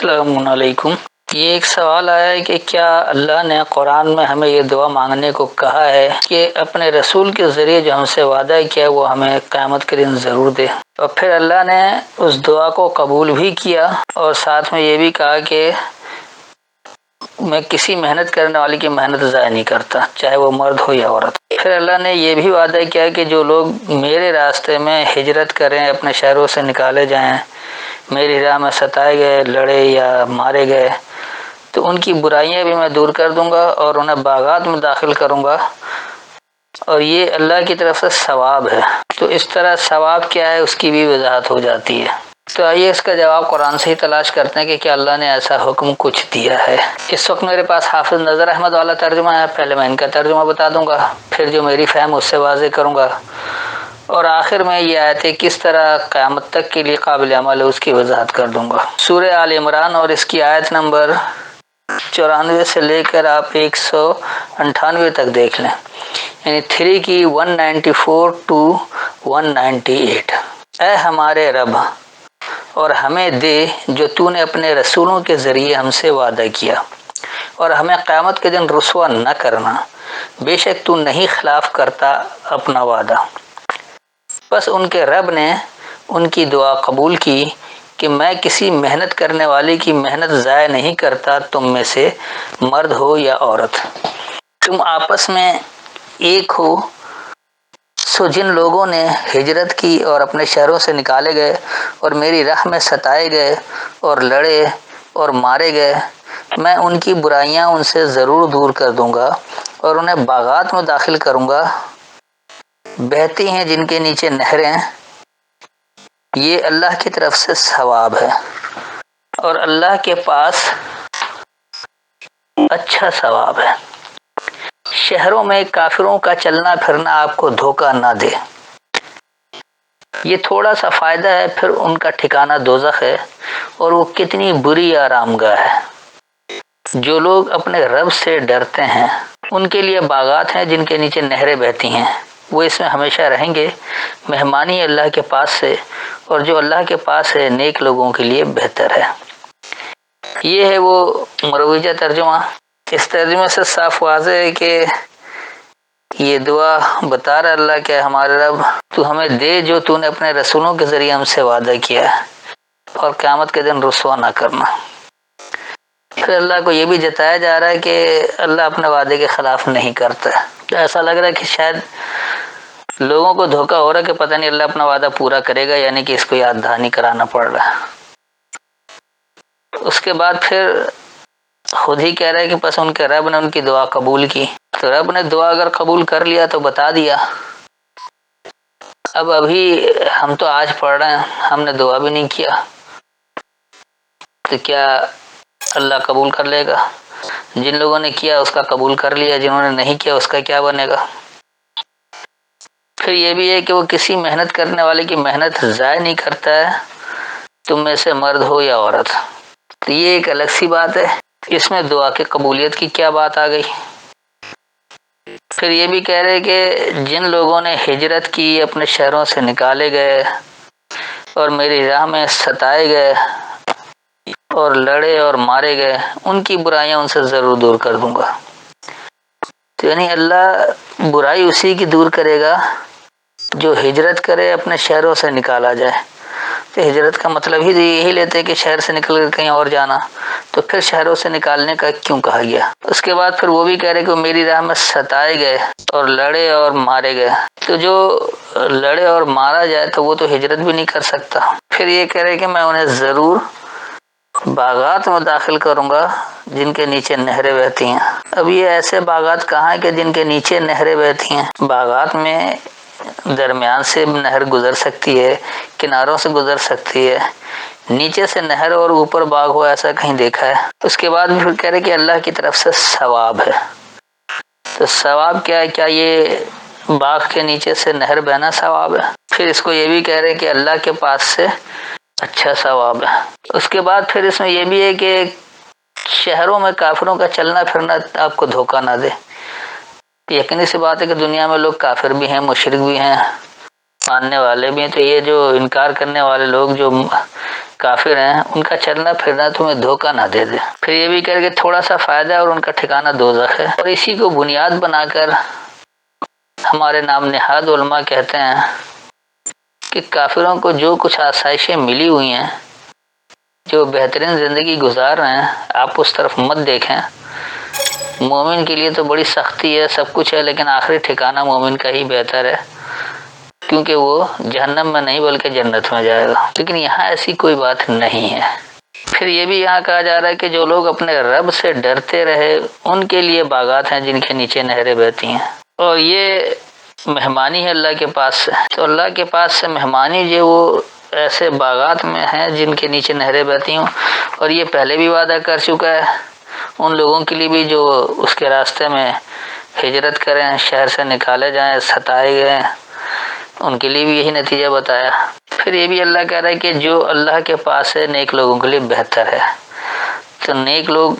السلام علیکم۔ یہ ایک سوال آیا ہے کہ کیا اللہ نے قرآن میں ہمیں یہ دعا مانگنے کو کہا ہے کہ اپنے رسول کے ذریعے جو ہم سے وعدہ کیا وہ ہمیں قیامت کے دن ضرور دے، اور پھر اللہ نے اس دعا کو قبول بھی کیا اور ساتھ میں یہ بھی کہا کہ میں کسی محنت کرنے والی کی محنت ضائع نہیں کرتا، چاہے وہ مرد ہو یا عورت۔ پھر اللہ نے یہ بھی وعدہ کیا کہ جو لوگ میرے راستے میں ہجرت کریں، اپنے شہروں سے نکالے جائیں، میری راہ میں ستائے گئے، لڑے یا مارے گئے، تو ان کی برائیاں بھی میں دور کر دوں گا اور انہیں باغات میں داخل کروں گا، اور یہ اللہ کی طرف سے ثواب ہے۔ تو اس طرح ثواب کیا ہے اس کی بھی وضاحت ہو جاتی ہے۔ تو آئیے اس کا جواب قرآن سے ہی تلاش کرتے ہیں کہ کیا اللہ نے ایسا حکم کچھ دیا ہے۔ اس وقت میرے پاس حافظ نظر احمد والا ترجمہ ہے، پہلے میں ان کا ترجمہ بتا دوں گا، پھر جو میری فہم اس سے واضح کروں گا، اور آخر میں یہ آیتیں کس طرح قیامت تک کے لیے قابل عمل ہے اس کی وضاحت کر دوں گا۔ سورہ آل عمران اور اس کی آیت نمبر 94 سے لے کر آپ 198 تک دیکھ لیں، یعنی 3 کی 194 to 198۔ اے ہمارے رب، اور ہمیں دے جو تو نے اپنے رسولوں کے ذریعے ہم سے وعدہ کیا، اور ہمیں قیامت کے دن رسوا نہ کرنا، بے شک تو نہیں خلاف کرتا اپنا وعدہ۔ بس ان کے رب نے ان کی دعا قبول کی کہ میں کسی محنت کرنے والے کی محنت ضائع نہیں کرتا، تم میں سے مرد ہو یا عورت، تم آپس میں ایک ہو۔ سو جن لوگوں نے ہجرت کی اور اپنے شہروں سے نکالے گئے اور میری راہ میں ستائے گئے اور لڑے اور مارے گئے، میں ان کی برائیاں ان سے ضرور دور کر دوں گا اور انہیں باغات میں داخل کروں گا، بہتی ہیں جن کے نیچے نہریں، یہ اللہ کی طرف سے ثواب ہے، اور اللہ کے پاس اچھا ثواب ہے۔ شہروں میں کافروں کا چلنا پھرنا آپ کو دھوکہ نہ دے، یہ تھوڑا سا فائدہ ہے، پھر ان کا ٹھکانہ دوزخ ہے اور وہ کتنی بری آرام گاہ ہے۔ جو لوگ اپنے رب سے ڈرتے ہیں ان کے لیے باغات ہیں جن کے نیچے نہریں بہتی ہیں، وہ اس میں ہمیشہ رہیں گے، مہمانی اللہ کے پاس سے، اور جو اللہ کے پاس ہے نیک لوگوں کے لیے بہتر ہے۔ یہ ہے وہ مروجہ ترجمہ۔ اس ترجمے سے صاف واضح ہے کہ یہ دعا بتا رہا اللہ کہ ہمارے رب تو ہمیں دے جو تو نے اپنے رسولوں کے ذریعے ہم سے وعدہ کیا ہے، اور قیامت کے دن رسوا نہ کرنا۔ پھر اللہ کو یہ بھی جتایا جا رہا ہے کہ اللہ اپنے وعدے کے خلاف نہیں کرتا۔ تو ایسا لگ رہا ہے کہ شاید لوگوں کو دھوکہ ہو رہا ہے کہ پتہ نہیں اللہ اپنا وعدہ پورا کرے گا، یعنی کہ اس کو یاد دہانی کرانا پڑ رہا ہے۔ اس کے بعد پھر خود ہی کہہ رہا ہے کہ پس ان کے رب نے ان کی دعا قبول کی۔ تو رب نے دعا اگر قبول کر لیا تو بتا دیا۔ اب ابھی ہم تو آج پڑھ رہے ہیں، ہم نے دعا بھی نہیں کیا، تو کیا اللہ قبول کر لے گا؟ جن لوگوں نے کیا اس کا قبول کر لیا، جنہوں نے نہیں کیا اس کا کیا بنے گا؟ پھر یہ بھی ہے کہ وہ کسی محنت کرنے والے کی محنت ضائع نہیں کرتا ہے، تم میں سے مرد ہو یا عورت۔ تو یہ ایک الگ سی بات ہے، اس میں دعا کی قبولیت کی کیا بات آ گئی؟ پھر یہ بھی کہہ رہے کہ جن لوگوں نے ہجرت کی، اپنے شہروں سے نکالے گئے اور میری راہ میں ستائے گئے اور لڑے اور مارے گئے، ان کی برائیاں ان سے ضرور دور کر دوں گا۔ تو یعنی اللہ برائی اسی کی دور کرے گا جو ہجرت کرے، اپنے شہروں سے نکالا جائے۔ تو ہجرت کا مطلب ہی یہی لیتے کہ شہر سے نکل کر کہیں اور جانا، تو پھر شہروں سے نکالنے کا کیوں کہا گیا؟ اس کے بعد پھر وہ بھی کہہ رہے کہ میری راہ میں ستائے گئے اور لڑے اور مارے گئے، تو جو لڑے اور مارا جائے تو وہ تو ہجرت بھی نہیں کر سکتا۔ پھر یہ کہہ رہے کہ میں انہیں ضرور باغات میں داخل کروں گا جن کے نیچے نہریں بہتی ہیں۔ اب یہ ایسے باغات کہاں ہیں کہ جن کے نیچے نہریں بہتی ہیں؟ باغات میں درمیان سے نہر گزر سکتی ہے، کناروں سے گزر سکتی ہے، نیچے سے نہر اور اوپر باغ ہو، ایسا کہیں دیکھا ہے؟ اس کے بعد پھر کہہ رہے کہ اللہ کی طرف سے ثواب ہے۔ تو ثواب کیا ہے؟ کیا یہ باغ کے نیچے سے نہر بہنا ثواب ہے؟ پھر اس کو یہ بھی کہہ رہے کہ اللہ کے پاس سے اچھا ثواب ہے۔ اس کے بعد پھر اس میں یہ بھی ہے کہ شہروں میں کافروں کا چلنا پھرنا آپ کو دھوکہ نہ دے۔ یقینی سی بات ہے کہ دنیا میں لوگ کافر بھی ہیں، مشرک بھی ہیں، ماننے والے بھی ہیں، تو یہ جو انکار کرنے والے لوگ جو کافر ہیں ان کا چلنا پھرنا تمہیں دھوکہ نہ دے دے۔ پھر یہ بھی کر کے تھوڑا سا فائدہ اور ان کا ٹھکانہ دوزخ ہے۔ اور اسی کو بنیاد بنا کر ہمارے نام نہاد علماء کہتے ہیں کہ کافروں کو جو کچھ آسائشیں ملی ہوئی ہیں، جو بہترین زندگی گزار رہے ہیں، آپ اس طرف مت دیکھیں۔ مومن کے لیے تو بڑی سختی ہے، سب کچھ ہے، لیکن آخری ٹھکانہ مومن کا ہی بہتر ہے، کیونکہ وہ جہنم میں نہیں بلکہ جنت میں جائے گا۔ لیکن یہاں ایسی کوئی بات نہیں ہے۔ پھر یہ بھی یہاں کہا جا رہا ہے کہ جو لوگ اپنے رب سے ڈرتے رہے ان کے لیے باغات ہیں جن کے نیچے نہریں بہتی ہیں۔ اور یہ مہمانی ہے اللہ کے پاس سے، تو اللہ کے پاس سے مہمانی جو وہ ایسے باغات میں ہیں جن کے نیچے نہریں بہتی ہوں، اور یہ پہلے بھی وعدہ کر چکا ہے ان لوگوں کے لیے بھی جو اس کے راستے میں ہجرت کریں، شہر سے نکالے جائیں، ستائے گئے، ان کے لیے بھی یہی نتیجہ بتایا۔ پھر یہ بھی اللہ کہہ رہا ہے کہ جو اللہ کے پاس ہے نیک لوگوں کے لیے بہتر ہے۔ تو نیک لوگ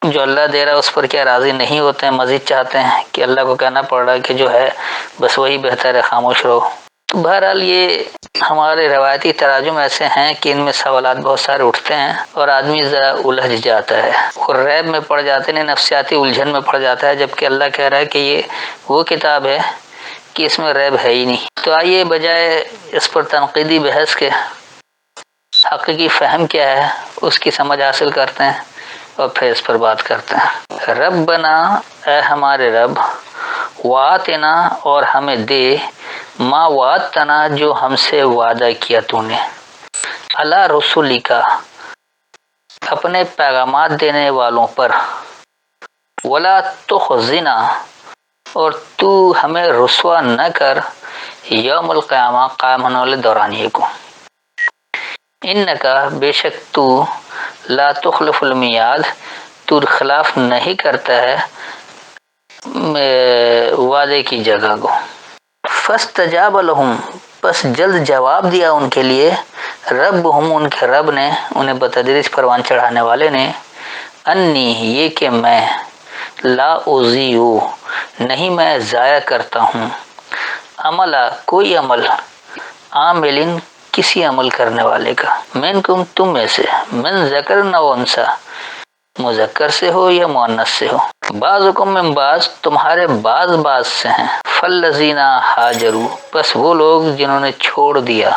جو اللہ دے رہا ہے اس پر کیا راضی نہیں ہوتے ہیں، مزید چاہتے ہیں کہ اللہ کو کہنا پڑ رہا ہے کہ جو ہے بس وہی بہتر ہے، خاموش رہو۔ تو بہرحال یہ ہمارے روایتی تراجم ایسے ہیں کہ ان میں سوالات بہت سارے اٹھتے ہیں اور آدمی ذرا الجھ جاتا ہے اور ریب میں پڑ جاتے ہیں، نفسیاتی الجھن میں پڑ جاتا ہے، جبکہ اللہ کہہ رہا ہے کہ یہ وہ کتاب ہے کہ اس میں ریب ہے ہی نہیں۔ تو آئیے بجائے اس پر تنقیدی بحث کے حقیقی فہم کیا ہے اس کی سمجھ حاصل کرتے ہیں اور پھر اس پر بات کرتے ہیں۔ ربنا، اے ہمارے رب، واتنا، اور ہمیں دے، ما وعدتنا، جو ہم سے وعدہ کیا تو نے، علی رسولک، اپنے پیغامات دینے والوں پر، ولا تخزنا، اور تو ہمیں رسوا نہ کر، یوم القیامہ، قائم ہونے والے دورانیے کو، انکا، بے شک تو، لا تخلف المیعاد، تو خلاف نہیں کرتا ہے وعدے کی جگہ کو۔ فاستجاب لہم، پس جلد جواب دیا ان کے لیے، ربہم، ان کے رب نے، انہیں بتدریج پروان چڑھانے والے نے، انی، یہ کہ میں، لا اضیع، نہیں میں ضائع کرتا ہوں، عملہ، کوئی عمل، عامل، کسی عمل کرنے والے کا، منکم، تم میں سے، من ذکر و انثی، مذکر سے ہو یا مؤنث سے ہو، بعضکم من بعض، تمہارے بعض سے ہیں، فالذین ہاجروا، بس وہ لوگ جنہوں نے چھوڑ دیا،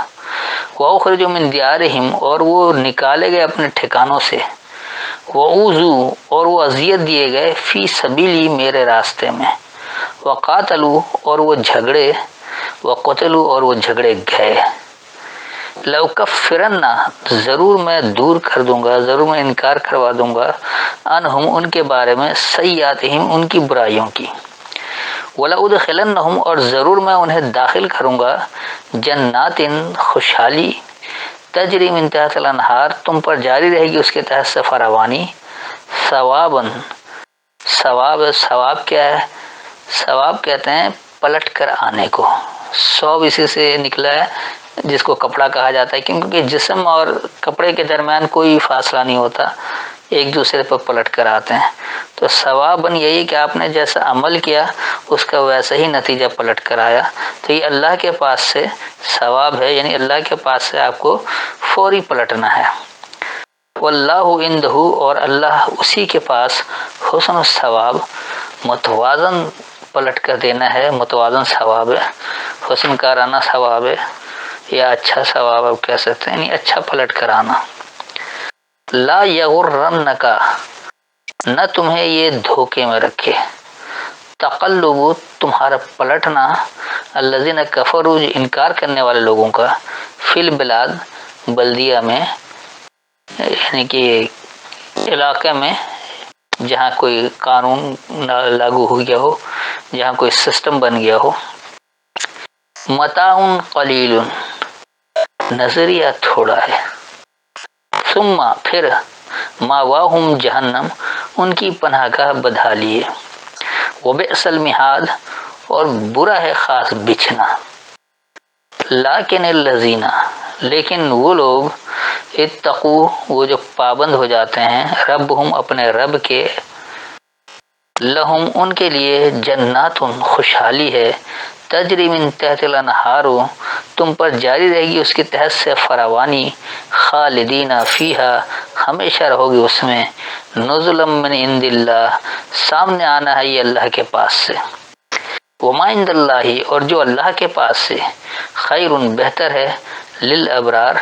واخرجوا من دیارہم، اور وہ نکالے گئے اپنے ٹھکانوں سے، واوذوا، اور وہ اذیت دیے گئے، فی سبیلی، میرے راستے میں، وقاتلوا، اور وہ جھگڑے، وقتلوا، اور وہ جھگڑے گئے، لَأُكَفِّرَنَّ، ضرور میں دور کر دوں گا، ضرور میں انکار کروا دوں گا، عنہم، ان کے بارے میں، سیئاتہم، ان کی برائیوں کی، وَلَأُدْخِلَنَّهُمْ، اور ضرور میں انہیں داخل کروں گا، جنات، خوشحالی، تجری من تحت الانہار، تم پر جاری رہے گی اس کے تحت سے فراوانی، ثواباً، ثواب کیا ہے؟ ثواب کہتے ہیں پلٹ کر آنے کو، ثوب اسی سے نکلا ہے جس کو کپڑا کہا جاتا ہے، کیونکہ جسم اور کپڑے کے درمیان کوئی فاصلہ نہیں ہوتا، ایک دوسرے پر پلٹ کر آتے ہیں۔ تو ثواباً یہی کہ آپ نے جیسا عمل کیا اس کا ویسا ہی نتیجہ پلٹ کر آیا، تو یہ اللہ کے پاس سے ثواب ہے، یعنی اللہ کے پاس سے آپ کو فوری پلٹنا ہے۔ واللہ عندہ، اور اللہ اسی کے پاس، حسن الثواب، متوازن پلٹ کر دینا ہے، متوازن ثواب ہے، حسن کارانہ ثواب ہے، یا اچھا ثواب آپ کہہ سکتے ہیں، یعنی اچھا پلٹ کر آنا۔ لا یغرنک، نہ تمہیں یہ دھوکے میں رکھے، تقلب، تمہارا پلٹنا، الذین کفروا، جو انکار کرنے والے لوگوں کا، فی البلاد، بلدیہ میں، یعنی کہ علاقے میں جہاں کوئی قانون لاگو ہو گیا ہو، جہاں کوئی سسٹم بن گیا ہو، متاع قلیل، نظریہ تھوڑا ہے، ثم، پھر، ماواہم جہنم، ان کی پناہ گاہ بدحالی ہے، وبئس المہاد، اور برا ہے خاص بچھنا، لیکن الذین، لیکن وہ لوگ، اتقوا، وہ جو پابند ہو جاتے ہیں، ربہم، اپنے رب کے، لہم، ان کے لیے، جنات، خوشحالی ہے، تجری من تحت الانہار، تم پر جاری رہے گی اس کے تحت سے فراوانی، خالدین فیہا، ہمیشہ رہو گی اس میں، نزلا من عند اللہ، سامنے آنا ہے یہ اللہ کے پاس سے، وما عند اللہ، اور جو اللہ کے پاس سے، خیر بہتر ہے، للابرار،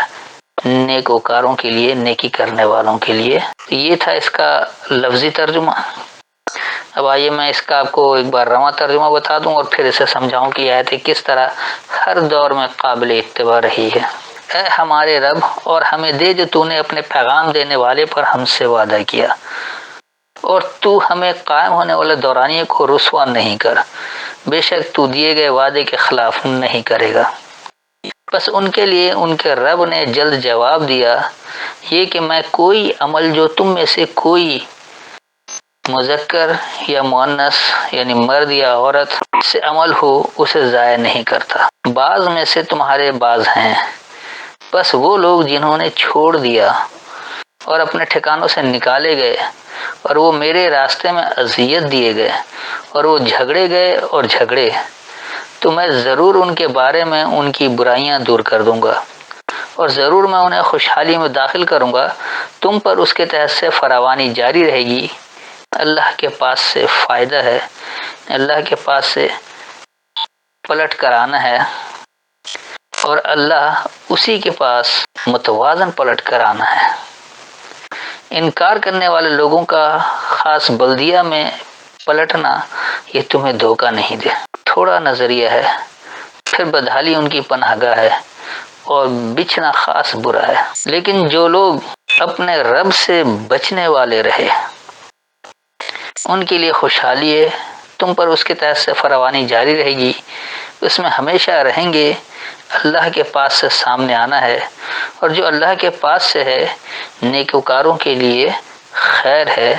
نیکوکاروں کے لیے، نیکی کرنے والوں کے لیے۔ تو یہ تھا اس کا لفظی ترجمہ۔ اب آئیے میں اس کا آپ کو ایک بار رواں ترجمہ بتا دوں اور پھر اسے سمجھاؤں کہ آیت کس طرح ہر دور میں قابل اتباع رہی ہے۔ اے ہمارے رب، اور ہمیں دے جو تو نے اپنے پیغام دینے والے پر ہم سے وعدہ کیا، اور تو ہمیں قائم ہونے والے دورانیے کو رسوا نہیں کر، بے شک تو دیے گئے وعدے کے خلاف نہیں کرے گا۔ بس ان کے لیے ان کے رب نے جلد جواب دیا، یہ کہ میں کوئی عمل جو تم میں سے کوئی مذکر یا مؤنث یعنی مرد یا عورت سے عمل ہو اسے ضائع نہیں کرتا۔ بعض میں سے تمہارے بعض ہیں، بس وہ لوگ جنہوں نے چھوڑ دیا اور اپنے ٹھکانوں سے نکالے گئے، اور وہ میرے راستے میں اذیت دیے گئے، اور وہ جھگڑے گئے اور جھگڑے، تو میں ضرور ان کے بارے میں ان کی برائیاں دور کر دوں گا، اور ضرور میں انہیں خوشحالی میں داخل کروں گا۔ تم پر اس کے تحت سے فراوانی جاری رہے گی، اللہ کے پاس سے فائدہ ہے، اللہ کے پاس سے پلٹ کر آنا ہے، اور اللہ اسی کے پاس متوازن پلٹ کر آنا ہے۔ انکار کرنے والے لوگوں کا خاص بلدیہ میں پلٹنا یہ تمہیں دھوکہ نہیں دے، تھوڑا نظریہ ہے، پھر بدحالی ان کی پناہ گاہ ہے، اور بچھنا خاص برا ہے۔ لیکن جو لوگ اپنے رب سے بچنے والے رہے ان کے لیے خوشحالی ہے، تم پر اس کے تحت سے فراوانی جاری رہے گی، اس میں ہمیشہ رہیں گے، اللہ کے پاس سے سامنے آنا ہے، اور جو اللہ کے پاس سے ہے نیکوکاروں کے لیے خیر ہے،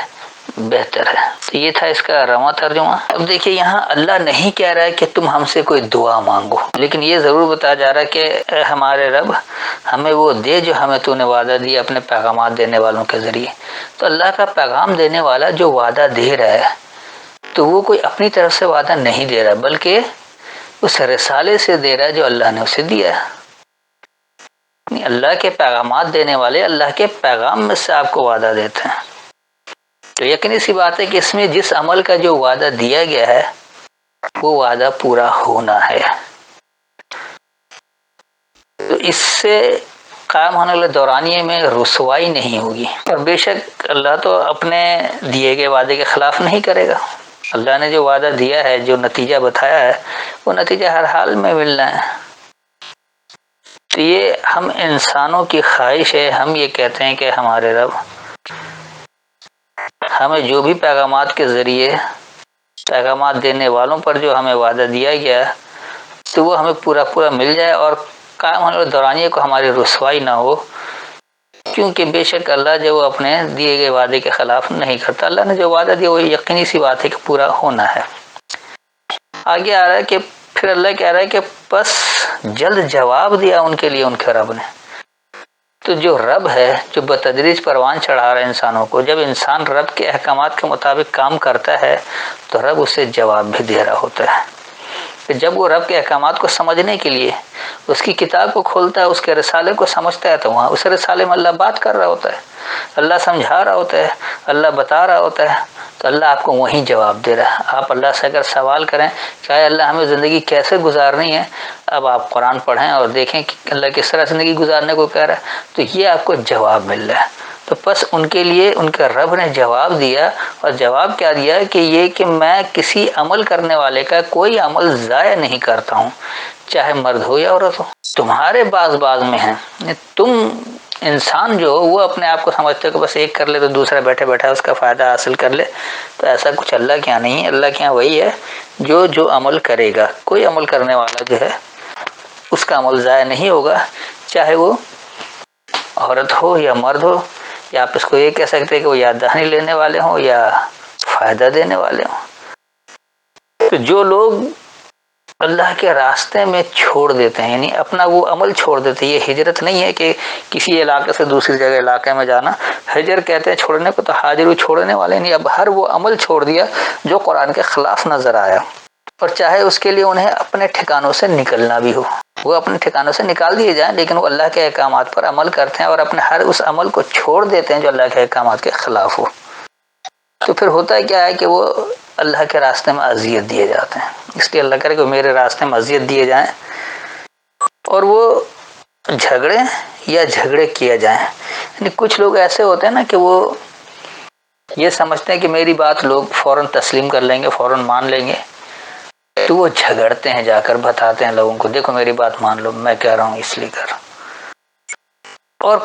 بہتر ہے۔ تو یہ تھا اس کا رواں ترجمہ۔ اب دیکھیے یہاں اللہ نہیں کہہ رہا ہے کہ تم ہم سے کوئی دعا مانگو، لیکن یہ ضرور بتایا جا رہا ہے کہ اے ہمارے رب، ہمیں وہ دے جو ہمیں تو نے وعدہ دیا اپنے پیغامات دینے والوں کے ذریعے۔ تو اللہ کا پیغام دینے والا جو وعدہ دے رہا ہے تو وہ کوئی اپنی طرف سے وعدہ نہیں دے رہا، بلکہ اس رسالے سے دے رہا ہے جو اللہ نے اسے دیا ہے۔ اللہ کے پیغامات دینے والے اللہ کے پیغام میں سے آپ کو وعدہ دیتے ہیں، تو یقینی سی بات ہے کہ اس میں جس عمل کا جو وعدہ دیا گیا ہے وہ وعدہ پورا ہونا ہے، تو اس سے قائم ہونے والے دورانیے میں رسوائی نہیں ہوگی، اور بے شک اللہ تو اپنے دیے گئے وعدے کے خلاف نہیں کرے گا۔ اللہ نے جو وعدہ دیا ہے، جو نتیجہ بتایا ہے، وہ نتیجہ ہر حال میں ملنا ہے۔ تو یہ ہم انسانوں کی خواہش ہے، ہم یہ کہتے ہیں کہ ہمارے رب ہمیں جو بھی پیغامات کے ذریعے پیغامات دینے والوں پر جو ہمیں وعدہ دیا گیا تو وہ ہمیں پورا پورا مل جائے، اور قائم ہونے والے دورانیے کو ہماری رسوائی نہ ہو، کیونکہ بے شک اللہ جو اپنے دیے گئے وعدے کے خلاف نہیں کرتا۔ اللہ نے جو وعدہ دیا وہ یقینی سی بات ہے کہ پورا ہونا ہے۔ آگے آ رہا ہے کہ پھر اللہ کہہ رہا ہے کہ بس جلد جواب دیا ان کے لیے ان کے رب نے۔ تو جو رب ہے جو بتدریج پروان چڑھا رہا ہے انسانوں کو، جب انسان رب کے احکامات کے مطابق کام کرتا ہے تو رب اسے جواب بھی دے رہا ہوتا ہے۔ کہ جب وہ رب کے احکامات کو سمجھنے کے لیے اس کی کتاب کو کھولتا ہے، اس کے رسالے کو سمجھتا ہے، تو وہاں اس رسالے میں اللہ بات کر رہا ہوتا ہے، اللہ سمجھا رہا ہوتا ہے، اللہ بتا رہا ہوتا ہے، تو اللہ آپ کو وہیں جواب دے رہا ہے۔ آپ اللہ سے اگر سوال کریں کہ اللہ ہمیں زندگی کیسے گزارنی ہے، اب آپ قرآن پڑھیں اور دیکھیں کہ اللہ کس طرح زندگی گزارنے کو کہہ رہا ہے، تو یہ آپ کو جواب مل رہا ہے۔ تو بس ان کے لیے ان کے رب نے جواب دیا، اور جواب کیا دیا کہ یہ کہ میں کسی عمل کرنے والے کا کوئی عمل ضائع نہیں کرتا ہوں، چاہے مرد ہو یا عورت ہو۔ تمہارے بعض میں ہیں، تم انسان جو وہ اپنے آپ کو سمجھتے ہو کہ بس ایک کر لے تو دوسرا بیٹھے بیٹھا اس کا فائدہ حاصل کر لے، تو ایسا کچھ اللہ کے یہاں نہیں ہے۔ اللہ کے یہاں وہی ہے جو عمل کرے گا، کوئی عمل کرنے والا جو ہے اس کا عمل ضائع نہیں ہوگا، چاہے وہ عورت ہو یا مرد ہو، یا آپ اس کو یہ کہہ سکتے ہیں کہ وہ یا دہانی لینے والے ہوں یا فائدہ دینے والے ہوں۔ تو جو لوگ اللہ کے راستے میں چھوڑ دیتے ہیں، یعنی اپنا وہ عمل چھوڑ دیتے ہیں، یہ ہجرت نہیں ہے کہ کسی علاقے سے دوسری جگہ علاقے میں جانا، ہجر کہتے ہیں چھوڑنے کو، تو حاجر چھوڑنے والے نہیں، اب ہر وہ عمل چھوڑ دیا جو قرآن کے خلاف نظر آیا، اور چاہے اس کے لیے انہیں اپنے ٹھکانوں سے نکلنا بھی ہو، وہ اپنے ٹھکانوں سے نکال دیے جائیں، لیکن وہ اللہ کے احکامات پر عمل کرتے ہیں اور اپنے ہر اس عمل کو چھوڑ دیتے ہیں جو اللہ کے احکامات کے خلاف ہو۔ تو پھر ہوتا کیا ہے کہ وہ اللہ کے راستے میں اذیت دیے جاتے ہیں۔ اس لیے اللہ کرے کہ میرے راستے میں اذیت دیے جائیں اور وہ جھگڑے یا جھگڑے کیے جائیں۔ یعنی کچھ لوگ ایسے ہوتے ہیں نا کہ وہ یہ سمجھتے ہیں کہ میری بات لوگ فوراً تسلیم کر لیں گے، فوراً مان لیں گے، تو وہ جھگڑتے ہیں، جا کر بتاتے ہیں لوگوں کو، دیکھو میری بات مان لو، میں کہہ رہا ہوں اس لیے کر۔ اور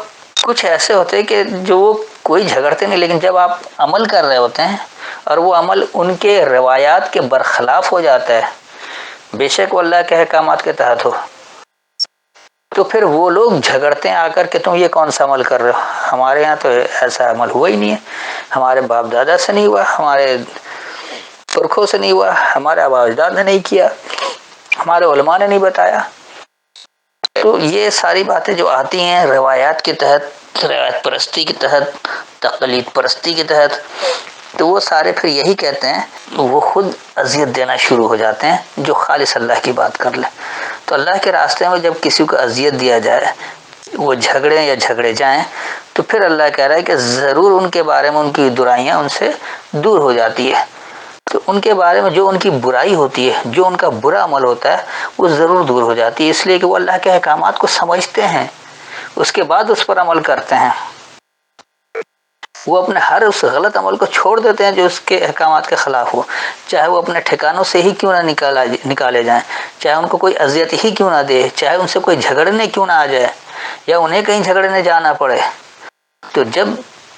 کچھ ایسے ہوتے ہیں کہ جو کوئی جھگڑتے نہیں، لیکن جب آپ عمل کر رہے ہوتے ہیں اور وہ عمل ان کے روایات کے برخلاف ہو جاتا ہے، بے شک وہ اللہ کے احکامات کے تحت ہو، تو پھر وہ لوگ جھگڑتے ہیں آ کر کہ تم یہ کون سا عمل کر رہے ہو، ہمارے ہاں تو ایسا عمل ہوا ہی نہیں ہے، ہمارے باپ دادا سے نہیں ہوا، ہمارے پرکھوں سے نہیں ہوا، ہمارے آبا اجداد نے نہیں کیا، ہمارے علماء نے نہیں بتایا۔ تو یہ ساری باتیں جو آتی ہیں روایات کے تحت، روایت پرستی کے تحت، تقلید پرستی کے تحت، تو وہ سارے پھر یہی کہتے ہیں، وہ خود اذیت دینا شروع ہو جاتے ہیں جو خالص اللہ کی بات کر لیں۔ تو اللہ کے راستے میں جب کسی کو اذیت دیا جائے، وہ جھگڑے یا جھگڑے جائیں، تو پھر اللہ کہہ رہا ہے کہ ضرور ان کے بارے میں ان کی برائیاں ان سے دور ہو جاتی ہے۔ تو ان کے بارے میں جو ان کی برائی ہوتی ہے، جو ان کا برا عمل ہوتا ہے، وہ ضرور دور ہو جاتی ہے، اس لیے کہ وہ اللہ کے احکامات کو سمجھتے ہیں، اس کے بعد اس پر عمل کرتے ہیں۔ وہ اپنے ہر اس غلط عمل کو چھوڑ دیتے ہیں جو اس کے احکامات کے خلاف ہو، چاہے وہ اپنے ٹھکانوں سے ہی کیوں نہ نکالے جائیں، چاہے ان کو کوئی اذیت ہی کیوں نہ دے، چاہے ان سے کوئی جھگڑنے کیوں نہ آ جائے یا انہیں کہیں جھگڑنے جانا پڑے۔ تو جب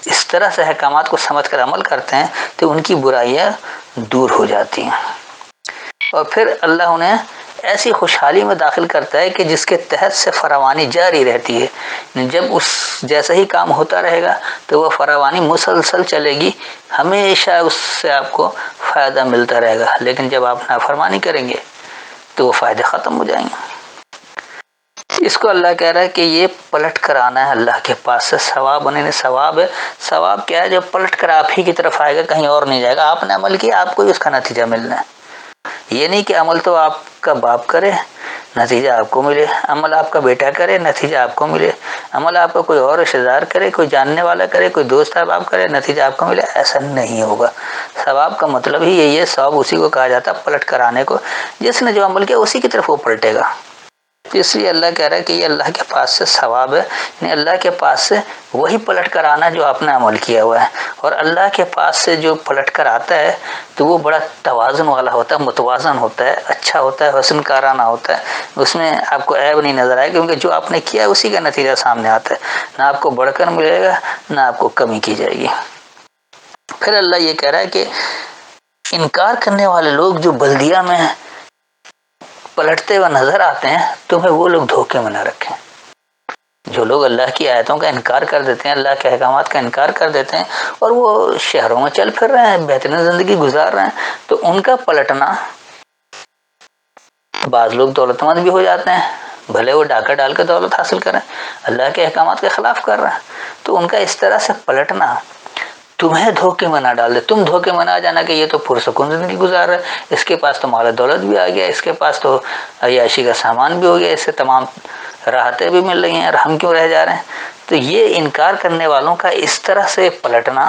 اس طرح سے احکامات کو سمجھ کر عمل کرتے ہیں تو ان کی برائیاں دور ہو جاتی ہیں، اور پھر اللہ انہیں ایسی خوشحالی میں داخل کرتا ہے کہ جس کے تحت سے فراوانی جاری رہتی ہے۔ جب اس جیسا ہی کام ہوتا رہے گا تو وہ فراوانی مسلسل چلے گی، ہمیشہ اس سے آپ کو فائدہ ملتا رہے گا، لیکن جب آپ نافرمانی کریں گے تو وہ فائدے ختم ہو جائیں گے۔ اس کو اللہ کہہ رہا ہے کہ یہ پلٹ کر آنا ہے اللہ کے پاس سے، ثواب انہیں ثواب ہے۔ ثواب کیا ہے؟ جو پلٹ کر آپ ہی کی طرف آئے گا، کہیں اور نہیں جائے گا۔ آپ نے عمل کیا، آپ کو اس کا نتیجہ ملنا ہے۔ یہ نہیں کہ عمل تو آپ کا باپ کرے، نتیجہ آپ کو ملے، عمل آپ کا بیٹا کرے، نتیجہ آپ کو ملے، عمل آپ کا کوئی اور رشتہ دار کرے، کوئی جاننے والا کرے، کوئی دوست احباب کرے، نتیجہ آپ کو ملے، ایسا نہیں ہوگا۔ ثواب کا مطلب ہی یہی ہے، ثواب اسی کو کہا جاتا ہے، پلٹ کر آنے کو۔ جس نے جو عمل کیا اسی کی طرف وہ پلٹے گا۔ اس لیے اللہ کہہ رہا ہے کہ یہ اللہ کے پاس سے ثواب ہے، یعنی اللہ کے پاس سے وہی پلٹ کر آنا جو آپ نے عمل کیا ہوا ہے۔ اور اللہ کے پاس سے جو پلٹ کر آتا ہے تو وہ بڑا توازن والا ہوتا ہے، متوازن ہوتا ہے، اچھا ہوتا ہے، حسن کارانہ ہوتا ہے، اس میں آپ کو عیب نہیں نظر آئے، کیونکہ جو آپ نے کیا اسی کا نتیجہ سامنے آتا ہے، نہ آپ کو بڑھ کر ملے گا نہ آپ کو کمی کی جائے گی۔ پھر اللہ یہ کہہ رہا ہے کہ انکار کرنے والے لوگ جو بلدیہ میں پلٹتے ہوئے نظر آتے ہیں، تمہیں وہ لوگ دھوکے میں نہ رکھیں۔ جو لوگ اللہ کی آیتوں کا انکار کر دیتے ہیں، اللہ کے احکامات کا انکار کر دیتے ہیں اور وہ شہروں میں چل پھر رہے ہیں، بہترین زندگی گزار رہے ہیں، تو ان کا پلٹنا، بعض لوگ دولت مند بھی ہو جاتے ہیں، بھلے وہ ڈاکہ ڈال کے دولت حاصل کریں، اللہ کے احکامات کے خلاف کر رہے ہیں، تو ان کا اس طرح سے پلٹنا تمہیں دھوکے میں نہ ڈال دے، تم دھوکے میں نہ جانا کہ یہ تو پرسکون زندگی گزار رہا ہے، اس کے پاس تو مال دولت بھی آ گیا، اس کے پاس تو عیاشی کا سامان بھی ہو گیا، اس سے تمام راحتیں بھی مل رہی ہیں، اور ہم کیوں رہ جا رہے ہیں۔ تو یہ انکار کرنے والوں کا اس طرح سے پلٹنا،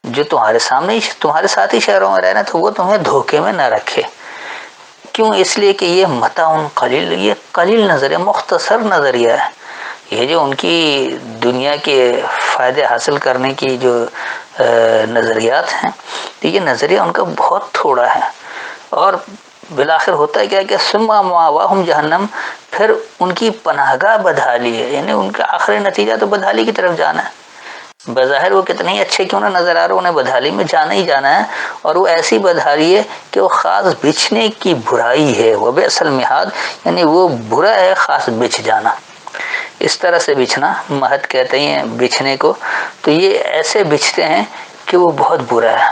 جو تمہارے سامنے ہی تمہارے ساتھ ہی شہروں میں رہ رہے ہیں، تو وہ تمہیں دھوکے میں نہ رکھے۔ کیوں؟ اس لیے کہ یہ متاع قلیل، یہ قلیل نظریہ، مختصر نظریہ ہے۔ یہ جو ان کی دنیا کے فائدے حاصل کرنے کی جو نظریات ہیں، یہ نظریہ ان کا بہت تھوڑا ہے، اور بالآخر ہوتا ہے کیا کہ ثم مأواہم جہنم، پھر ان کی پناہ گاہ بدحالی ہے، یعنی ان کا آخری نتیجہ تو بدحالی کی طرف جانا ہے۔ بظاہر وہ کتنے ہی اچھے کیوں نہ نظر آ رہے، انہیں بدحالی میں جانا ہی جانا ہے، اور وہ ایسی بدحالی ہے کہ وہ خاص بچھنے کی برائی ہے، وبئس المہاد، یعنی وہ برا ہے خاص بچھ جانا۔ اس طرح سے بچھنا، مہد کہتے ہیں بچھنے کو، تو یہ ایسے بچھتے ہیں کہ وہ بہت برا ہے۔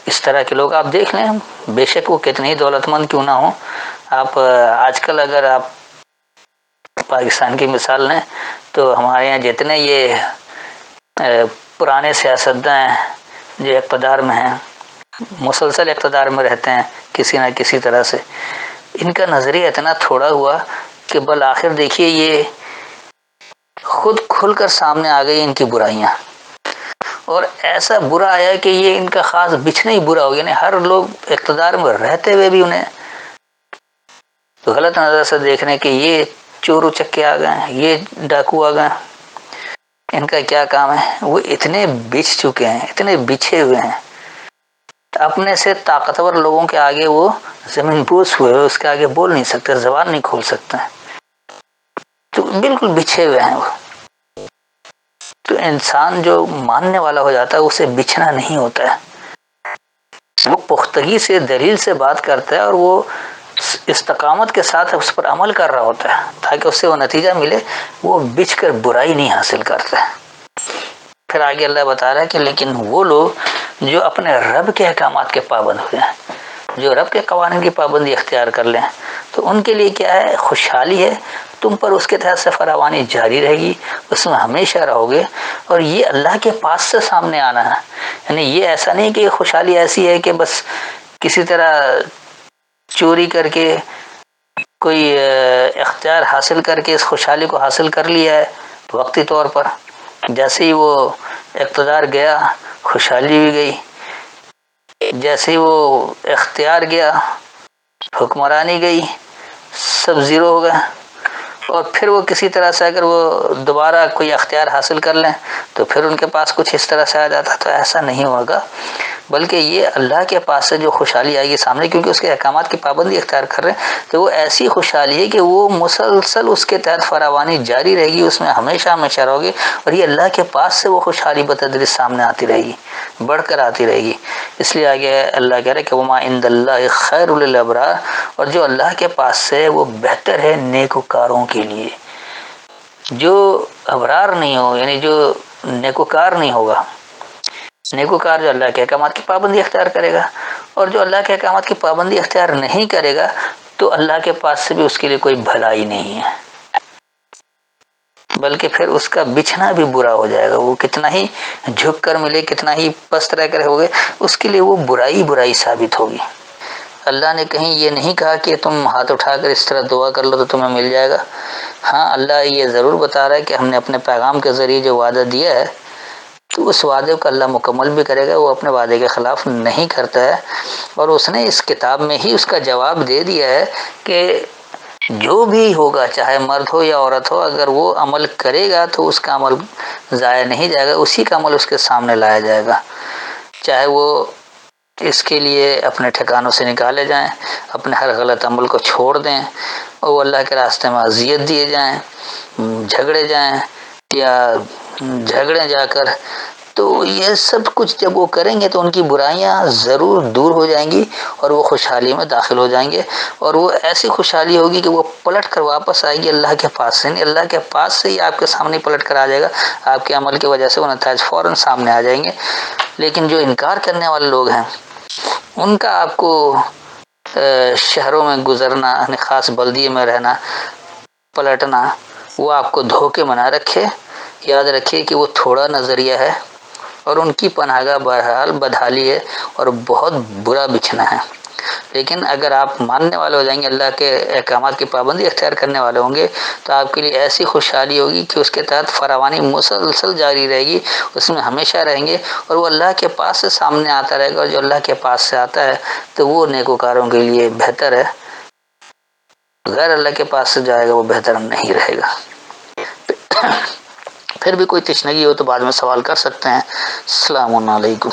اس طرح کے لوگ آپ دیکھ لیں، بے شک وہ کتنے ہی دولت مند کیوں نہ ہوں، آپ آج کل اگر آپ پاکستان کی مثال لیں تو ہمارے یہاں جتنے یہ پرانے سیاستداں ہیں جو اقتدار میں ہیں، مسلسل اقتدار میں رہتے ہیں کسی نہ کسی طرح سے. ان کا نظریہ اتنا تھوڑا ہوا کہ بالآخر دیکھیے یہ خود کھل کر سامنے آ گئی ان کی برائیاں، اور ایسا برا آیا کہ یہ ان کا خاص بچھنا ہی برا ہو گیا. یعنی ہر لوگ اقتدار میں رہتے ہوئے بھی انہیں غلط نظر سے دیکھنے کہ یہ چور چکے آ گئے، یہ ڈاکو آ گئے، ان کا کیا کام ہے. وہ اتنے بچھ چکے ہیں، اتنے بچھے ہوئے ہیں، اپنے سے طاقتور لوگوں کے آگے وہ زمین بوس ہوئے، اس کے آگے بول نہیں سکتے، زبان نہیں کھول سکتے، تو بالکل بچھے ہوئے ہیں وہ. تو انسان جو ماننے والا ہو جاتا ہے اسے بچھنا نہیں ہوتا ہے، وہ پختگی سے دلیل سے بات کرتا ہے اور وہ استقامت کے ساتھ اس پر عمل کر رہا ہوتا ہے تاکہ اس سے وہ نتیجہ ملے. وہ بچھ کر برائی نہیں حاصل کرتا ہے. پھر آگے اللہ بتا رہا ہے کہ لیکن وہ لوگ جو اپنے رب کے احکامات کے پابند ہوئے ہیں، جو رب کے قوانین کی پابندی اختیار کر لیں، تو ان کے لیے کیا ہے؟ خوشحالی ہے. تم پر اس کے تحت سے فراوانی جاری رہے گی، اس میں ہمیشہ رہو گے، اور یہ اللہ کے پاس سے سامنے آنا ہے. یعنی یہ ایسا نہیں کہ خوشحالی ایسی ہے کہ بس کسی طرح چوری کر کے کوئی اختیار حاصل کر کے اس خوشحالی کو حاصل کر لیا ہے وقتی طور پر. جیسے ہی وہ اقتدار گیا خوشحالی بھی گئی، جیسے ہی وہ اختیار گیا حکمرانی گئی، سب زیرو ہو گیا. اور پھر وہ کسی طرح سے اگر وہ دوبارہ کوئی اختیار حاصل کر لیں تو پھر ان کے پاس کچھ اس طرح سے آ جاتا. تو ایسا نہیں ہوگا، بلکہ یہ اللہ کے پاس سے جو خوشحالی آئے گی سامنے، کیونکہ اس کے احکامات کی پابندی اختیار کر رہے ہیں، تو وہ ایسی خوشحالی ہے کہ وہ مسلسل اس کے تحت فراوانی جاری رہے گی، اس میں ہمیشہ ہمیشہ رہو گے، اور یہ اللہ کے پاس سے وہ خوشحالی بتدریج سامنے آتی رہے گی، بڑھ کر آتی رہے گی. اس لیے آگے اللہ کہہ رہے کہ وما عند اللہ خیر للابرار، اور جو اللہ کے پاس سے وہ بہتر ہے نیکوکاروں کے لیے. جو ابرار نہیں ہو، یعنی جو نیکوکار نہیں ہوگا، نیکوکار جو اللہ کے احکامات کی پابندی اختیار کرے گا، اور جو اللہ کے احکامات کی پابندی اختیار نہیں کرے گا تو اللہ کے پاس سے بھی اس کے لیے کوئی بھلائی نہیں ہے، بلکہ پھر اس کا بچھنا بھی برا ہو جائے گا. وہ کتنا ہی جھک کر ملے، کتنا ہی پست رہ کر ہوگے، اس کے لیے وہ برائی برائی ثابت ہوگی. اللہ نے کہیں یہ نہیں کہا کہ تم ہاتھ اٹھا کر اس طرح دعا کر لو تو تمہیں مل جائے گا. ہاں اللہ یہ ضرور بتا رہا ہے کہ ہم نے اپنے پیغام کے ذریعے جو وعدہ دیا ہے تو اس وعدے کو اللہ مکمل بھی کرے گا. وہ اپنے وعدے کے خلاف نہیں کرتا ہے، اور اس نے اس کتاب میں ہی اس کا جواب دے دیا ہے کہ جو بھی ہوگا، چاہے مرد ہو یا عورت ہو، اگر وہ عمل کرے گا تو اس کا عمل ضائع نہیں جائے گا، اسی کا عمل اس کے سامنے لایا جائے گا. چاہے وہ اس کے لیے اپنے ٹھکانوں سے نکالے جائیں، اپنے ہر غلط عمل کو چھوڑ دیں، اور وہ اللہ کے راستے میں اذیت دیے جائیں، جھگڑے جائیں یا جھگڑیں جا کر، تو یہ سب کچھ جب وہ کریں گے تو ان کی برائیاں ضرور دور ہو جائیں گی اور وہ خوشحالی میں داخل ہو جائیں گے. اور وہ ایسی خوشحالی ہوگی کہ وہ پلٹ کر واپس آئے گی اللہ کے پاس سے. نہیں، اللہ کے پاس سے ہی آپ کے سامنے پلٹ کر آ جائے گا، آپ کے عمل کی وجہ سے وہ نتائج فوراً سامنے آ جائیں گے. لیکن جو انکار کرنے والے لوگ ہیں ان کا آپ کو شہروں میں گزرنا، یعنی خاص بلدیے میں رہنا، پلٹنا، وہ آپ کو دھوکے میں نہ رکھے. یاد رکھیے کہ وہ تھوڑا نظریہ ہے اور ان کی پناہ گاہ بہرحال بدحالی ہے اور بہت برا بچھنا ہے. لیکن اگر آپ ماننے والے ہو جائیں گے، اللہ کے احکامات کی پابندی اختیار کرنے والے ہوں گے، تو آپ کے لیے ایسی خوشحالی ہوگی کہ اس کے تحت فراوانی مسلسل جاری رہے گی، اس میں ہمیشہ رہیں گے، اور وہ اللہ کے پاس سے سامنے آتا رہے گا. اور جو اللہ کے پاس سے آتا ہے تو وہ نیکوکاروں کے لیے بہتر ہے، غیر اللہ کے پاس سے جائے گا وہ بہتر نہیں رہے گا. پھر بھی کوئی تشنگی ہو تو بعد میں سوال کر سکتے ہیں. السلام علیکم.